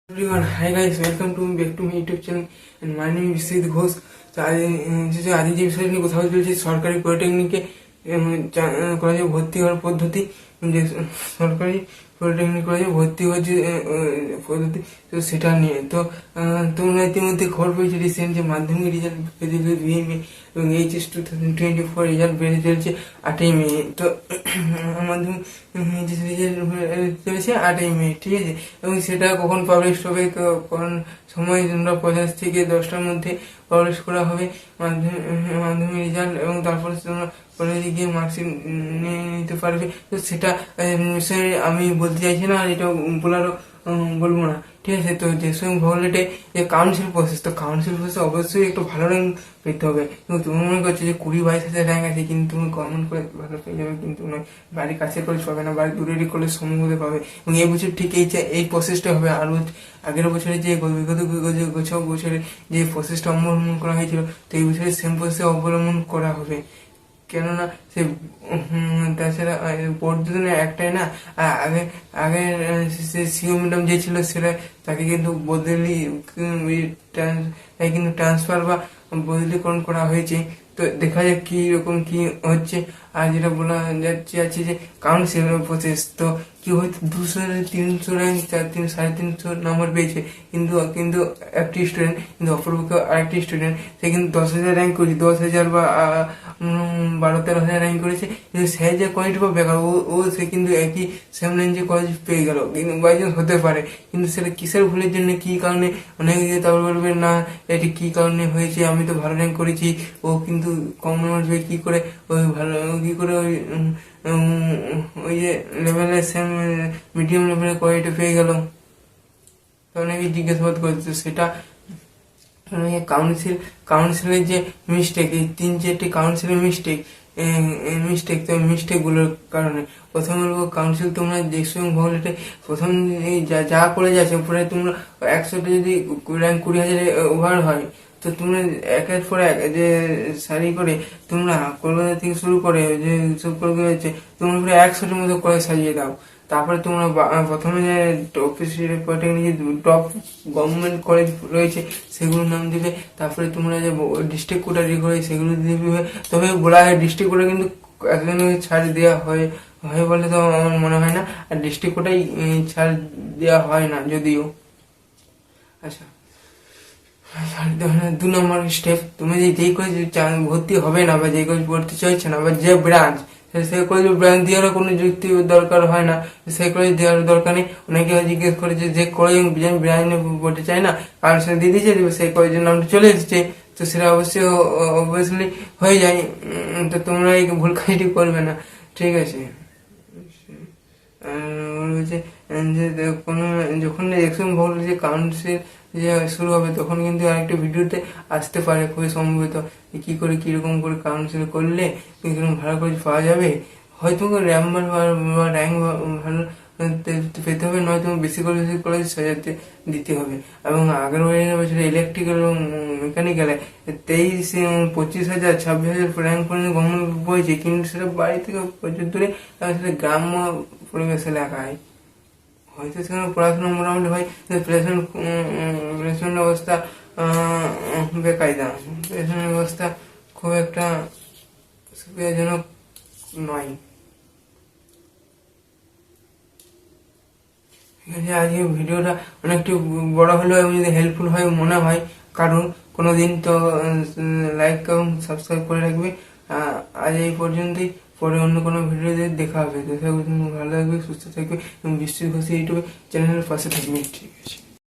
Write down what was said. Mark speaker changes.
Speaker 1: Everyone, hi guys, welcome to back to my YouTube channel and my name is Sid Ghosh. তো আজ যে বিষয় নিয়ে কথা বলতে চলেছি সরকারি পলিটেকনিকে কলেজে ভর্তি হওয়ার পদ্ধতি, যে সরকারি পলিটেকনিক কলেজে ভর্তি হওয়ার যে পদ্ধতি, তো সেটা নিয়ে তো তোমরা ইতিমধ্যে খবর পেয়েছি রিসেন্ট যে মাধ্যমিক রেজাল্ট বেরিয়ে বিএমএ এবং এইচএস 2024 রেজাল্ট বেরিয়ে চলেছে 8ই মে। তো মাধ্যমিক রেজাল্ট চলেছে 8ই মে, ঠিক আছে। এবং সেটা কখন পাবলিশ হবে, কোন সময় তোমরা 50 থেকে 10টার মধ্যে পাবলিশ করা হবে মাধ্যমিক রেজাল্ট, এবং তারপরে তোমরা কলেজে গিয়ে মার্কশিট নিয়ে নিতে পারবে। তো সেটা বিষয়ে আমি বলতে চাইছি না, আর এটা বলারও বলবো না, ঠিক আছে। তো যে সঙ্গে ভূগোলেটে যে কাউন্সিল প্রসেস, তো কাউন্সিল প্রসেসে অবশ্যই একটু ভালো র্যাঙ্ক পেতে হবে। কিন্তু তুমি মনে করছো যে 20-22 হাজার র্যাঙ্ক আছে, কিন্তু তুমি গভর্নমেন্ট কলেজ ভালো পেয়ে যাবে, কিন্তু নয়, বাড়ির কাছে কলেজ পাবে না, বাড়ির দূরেরই কলেজ সম্ভবত পাবে। এবং এই বছর ঠিক এই প্রসেসটা হবে। আর আগের বছরে যে বিগত বছরে যে প্রসেসটা অবলম্বন করা হয়েছিল, তো এই বছরে সেম প্রসেস অবলম্বন করা হবে। কেননা সে তাছাড়া পদ্ধতি একটাই না, আগে আগে সে সিও ম্যাডাম যে ছিল সেটা তাকে কিন্তু কিন্তু ট্রান্সফার বা বদলিকরণ করা হয়েছে। তো দেখা যাক কি রকম কি হচ্ছে। আর যেটা বলা যাচ্ছে আছে যে কাউন্সিল প্রসেস, তো কি হয়তো 200-300 র্যাঙ্ক 350 নম্বর পেয়েছে, কিন্তু কিন্তু একটি স্টুডেন্ট, কিন্তু অপরপক্ষে আরেকটি স্টুডেন্ট সে কিন্তু 10,000 র্যাঙ্ক করেছে, 10,000 বা 12-13,000 র্যাঙ্ক করেছে, কিন্তু সে যে কলেজ বা বেকার ও সে কিন্তু একই সেম রেঞ্জে কলেজ পেয়ে গেল। কিন্তু বাইচান্স হতে পারে, কিন্তু সেটা কিসের ভুলের জন্য, কি কারণে, অনেকে তারপর বলবে না এটি কি কারণে হয়েছে, আমি তো ভালো র্যাঙ্ক করেছি, ও কিন্তু কম নম্বর পেয়ে কি করে ওই ভালো কি করে ওই যে লেভেলে সেম মিডিয়াম লেভেলের কোয়ালিটি পেয়ে গেল। তো অনেকে জিজ্ঞাসাবাদ করছে সেটা কাউন্সিলের যে মিস্টেক, এই 3-4টি কাউন্সিলের মিস্টেক তো মিস্টেকগুলোর কারণে। প্রথম বলবো কাউন্সিল, তোমরা দেখছো ভূগোলেটে প্রথম যা করে যাচ্ছে উপরে, তোমরা 100টা যদি র্যাঙ্ক 20,000 ওভার হয়, তো তোমরা একের পর এক যে সারি করে তোমরা কলকাতা থেকে শুরু করে যে সব কলেজ হচ্ছে, তোমরা পুরো 100টার মতো করে সাজিয়ে দাও। তারপরে তোমরা প্রথমে যে পলিটেকনিক টপ গভর্নমেন্ট কলেজ রয়েছে সেগুলোর নাম দিবে। তারপরে তোমরা যে ডিস্ট্রিক্ট কোটারি করে সেগুলো দিবে। তবে বলা হয় ডিস্ট্রিক্ট কোটা কিন্তু একজনকে ছাড় দেওয়া হয় বলে তো আমার মনে হয় না, আর ডিস্ট্রিক্ট কোটাই ছাড় দেওয়া হয় না যদিও। আচ্ছা, 2 নম্বর স্টেপ, তুমি যেই কলেজ ভর্তি হবে না বা যেই কলেজ পড়তে চাইছে না বা যে ব্রাঞ্চ, সেই কলেজ ব্রাঞ্চ দেওয়ারও কোনো যুক্তি দরকার হয় না, সেই কলেজ দেওয়ার দরকার নেই। অনেকে জিজ্ঞেস করে যে কলেজ ব্রাঞ্চ পড়তে চায় না, কারণ সে দিয়ে দিয়েছে সেই কলেজের নামটা চলে এসেছে, তো সেটা অবভিয়াসলি হয়ে যায়। তো তোমরা এই ভুল কাজটি করবে না, ঠিক আছে। বলছে যে কোনো যখন ইলেকশন ভোট যে কাউন্সিল যে শুরু হবে, তখন কিন্তু আরেকটা ভিডিওতে আসতে পারে খুবই সম্ভবত, কি করে কিরকম করে কাউন্সিল করলে কিরকম ভালো করে পাওয়া যাবে। হয়তো র্যাম্বার বা র্যাঙ্ক ভালো পেতে হবে, নয়তো বেশি করে কলেজ সাজাতে দিতে হবে। এবং আগের বছরে ইলেকট্রিক্যাল এবং মেকানিক্যালে 23-25,000 26,000 র্যাঙ্ক পর্যন্ত গভর্নমেন্ট বইছে, কিন্তু সেটা বাড়ি থেকে প্রচুর দূরে, সেটা গ্রাম্য পরিবেশ এলাকায়। হয়তো সেখানে পড়াশোনা মোটামুটি হয়, প্লেসমেন্ট অবস্থা বেকায়দা, প্লেসমেন্ট অবস্থা খুব একটা সুবিধাজনক নয়। ঠিক আছে, আজকে ভিডিওটা অনেকটা বড় হলেও এবং যদি হেল্পফুল হয় মনে হয় কারণ কোনো দিন, তো লাইক এবং সাবস্ক্রাইব করে রাখবে। আজ এই পর্যন্তই, পরে অন্য কোনো ভিডিওতে দেখা হবে। তো ভালো থাকবে, সুস্থ থাকবে এবং বিশ্ব ঘোষী ইউটিউবে চ্যানেলের পাশে থাকবে, ঠিক আছে।